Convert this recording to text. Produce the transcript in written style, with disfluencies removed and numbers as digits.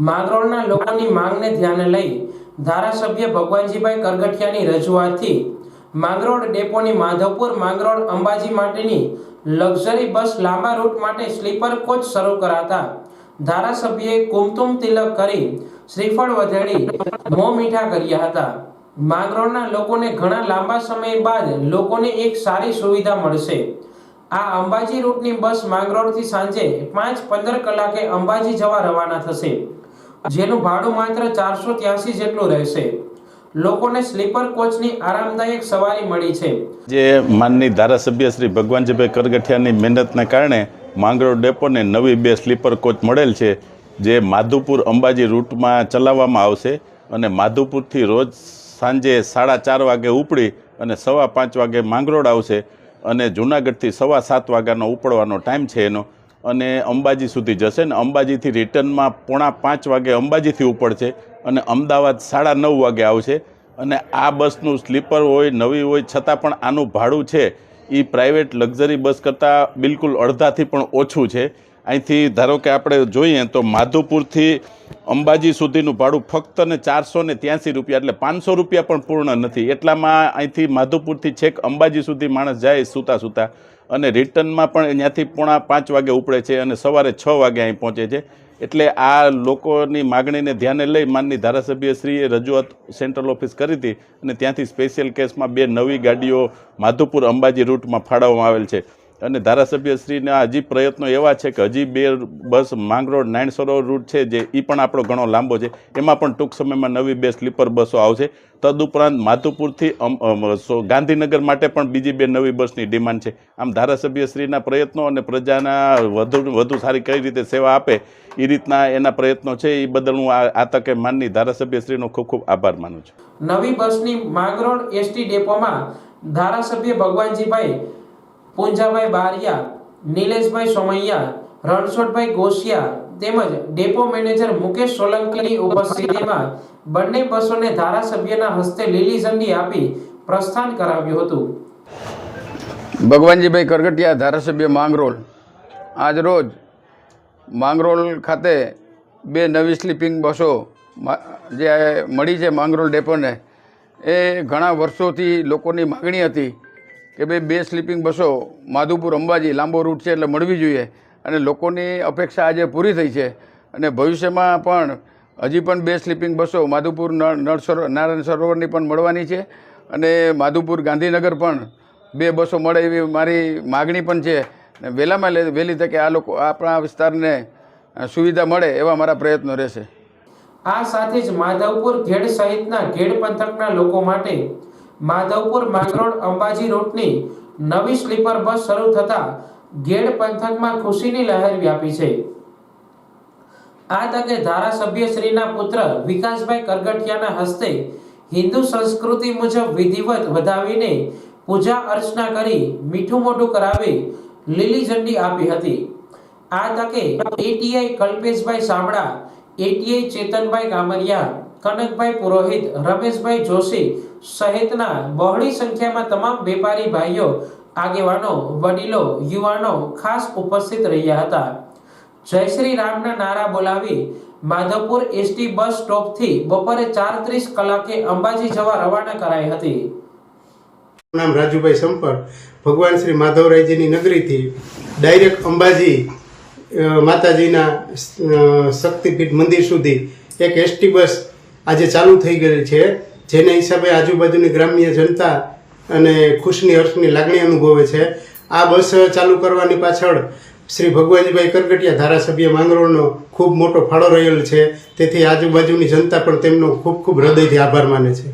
માંગરોળના લોકોની માંગને ધ્યાને લઈ ધારાસભ્ય ભગવાનજીભાઈ કરગઠિયાની રજૂઆતથી માંગરોળ ડેપોની માધવપુર માંગરોળ અંબાજી માટેની લક્ઝરી બસ લાંબા રૂટ માટે સ્લીપર કોચ શરૂ કરાતા ધારાસભ્યએ કુમકુમ તિલક કરી શ્રીફળ વધેડી મોં મીઠા કર્યા હતા। માંગરોળના લોકોને ઘણા લાંબા સમય બાદ લોકોને એક સારી સુવિધા મળશે। આ અંબાજી રૂટની બસ માંગરોળથી સાંજે 5:15 કલાકે અંબાજી જવા રવાના થશે, જેનું ભાડું માત્ર 483 જેટલું રહેશે। લોકોને સ્લીપર કોચની આરામદાયક સવારી મળી છે। જે માનની ધારાસભ્ય શ્રી ભગવાનજીભાઈ કરગઠિયાની મહેનતને કારણે માંગરોળ ડેપોને નવી 2 સ્લીપર કોચ મળેલ છે, જે માધવપુર અંબાજી રૂટમાં ચલાવવામાં આવશે અને માધવપુરથી રોજ સાંજે 4:30 વાગે ઉપડી અને 5:15 વાગે માંગરોળ આવશે અને જૂનાગઢથી 7:15 વાગ્યાનો ઉપડવાનો ટાઈમ છે એનો, અને અંબાજી સુધી જશે ને અંબાજીથી રિટર્નમાં 4:45 વાગે અંબાજીથી ઉપડશે અને અમદાવાદ 9:30 વાગે આવશે। અને આ બસનું સ્લીપર હોય, નવી હોય, છતાં પણ આનું ભાડું છે એ પ્રાઇવેટ લક્ઝરી બસ કરતાં બિલકુલ અડધાથી પણ ઓછું છે। અહીંથી ધારો કે આપણે જોઈએ તો માધવપુરથી અંબાજી સુધીનું ભાડું ફક્ત ને 483 રૂપિયા, એટલે 500 રૂપિયા પણ પૂર્ણ નથી। એટલામાં અહીંથી માધવપુરથી છેક અંબાજી સુધી માણસ જાય સૂતા અને રિટર્નમાં પણ અહીંયાથી 4:45 વાગે ઉપડે છે અને સવારે 6 વાગે અહીં પહોંચે છે। એટલે આ લોકોની માગણીને ધ્યાને લઈ માનની ધારાસભ્યશ્રીએ રજૂઆત સેન્ટ્રલ ઓફિસ કરી હતી અને ત્યાંથી સ્પેશિયલ કેસમાં 2 નવી ગાડીઓ માધવપુર અંબાજી રૂટમાં ફાળવવામાં આવેલ છે। અને ધારાસભ્યશ્રીના હજી પ્રયત્નો એવા છે કે હજી 2 બસ માંગરોળ નારાયણ સરોવર રૂટ છે, જે એ પણ આપણો ઘણો લાંબો છે, એમાં પણ ટૂંક સમયમાં નવી 2 સ્લીપર બસો આવશે। તદુપરાંત માધવપુરથી ગાંધીનગર માટે પણ બીજી 2 નવી બસની ડિમાન્ડ છે। આમ ધારાસભ્યશ્રીના પ્રયત્નો અને પ્રજાના વધુ સારી કઈ રીતે સેવા આપે એ રીતના એના પ્રયત્નો છે, એ બદલ હું આ તકે માનની ધારાસભ્યશ્રીનો ખૂબ ખૂબ આભાર માનું છું। નવી બસની માંગરોળ એસટી ડેપોમાં ધારાસભ્ય ભગવાનજીભાઈ, પૂંજાભાઈ બારિયા, નિલેશભાઈ સોમૈયા, રણછોડભાઈ ગોસિયા તેમજ ડેપો મેનેજર મુકેશ સોલંકીની ઉપસ્થિતિમાં બંને બસોને ધારાસભ્યના હસ્તે લીલી ઝંડી આપી પ્રસ્થાન કરાવ્યું હતું। ભગવાનજીભાઈ કરગઠિયા, ધારાસભ્ય માંગરોળ, આજ રોજ માંગરોળ ખાતે 2 નવી સ્લીપિંગ બસો જે મળી છે માંગરોળ ડેપોને, એ ઘણા વર્ષોથી લોકોની માગણી હતી કે ભાઈ 2 સ્લીપિંગ બસો માધવપુર અંબાજી લાંબો રૂટ છે એટલે મળવી જોઈએ, અને લોકોની અપેક્ષા આજે પૂરી થઈ છે। અને ભવિષ્યમાં પણ હજી પણ 2 સ્લીપિંગ બસો માધવપુર નારાયણ સરોવરની પણ મળવાની છે, અને માધવપુર ગાંધીનગર પણ 2 બસો મળે એવી મારી માગણી પણ છે। વહેલામાં વહેલી તકે આ લોકો આપણા વિસ્તારને સુવિધા મળે એવા મારા પ્રયત્નો રહેશે। આ સાથે જ માધવપુર ઘેડ સહિતના ઘેડ પંથકના લોકો માટે માધવપુર માંગરોળ અંબાજી રૂટની નવી સ્લીપર બસ શરૂ થતા ઘેડ પંથકમાં ખુશીની લહેર વ્યાપી છે। આ તકે ધારાસભ્યશ્રીના પુત્ર વિકાસભાઈ કરગઠિયાના હસ્તે હિન્દુ સંસ્કૃતિ મુજબ વિધિવત વધાવીને પૂજા અર્ચના કરી મીઠું મોઢું કરાવી લીલી ઝંડી આપી હતી। આ તકે એટીઆઈ કલ્પેશભાઈ સામડા, એટીઆઈ ચેતનભાઈ ગામરિયા, કનકભાઈ પુરોહિત, રમેશભાઈ જોશી સહિતના બહોળી સંખ્યામાં તમામ વેપારી ભાઈઓ, આગેવાનો, વડીલો, યુવાનો ખાસ ઉપસ્થિત રહ્યા હતા। જય શ્રી રામના નારા બોલાવી માધવપુર એસટી બસ સ્ટોપથી બપોરે 4:30 કલાકે અંબાજી જવા રવાના કરાઈ હતી। નામ રાજુભાઈ સંપર, ભગવાન શ્રી માધવરાયજીની નગરીથી ડાયરેક્ટ અંબાજી માતાજીના શક્તિપીઠ મંદિર સુધી એક એસટી બસ આજે ચાલુ થઈ ગઈ છે, જેના હિસાબે આજુબાજુની ગ્રામ્ય જનતા અને ખુશની હર્ષની લાગણી અનુભવે છે। આ બસ ચાલુ કરવાની પાછળ શ્રી ભગવાનજીભાઈ કરગઠિયા ધારાસભ્ય માંગરોળનો ખૂબ મોટો ફાળો રહેલ છે, તેથી આજુબાજુની જનતા પણ તેમનો ખૂબ ખૂબ હૃદયથી આભાર માને છે।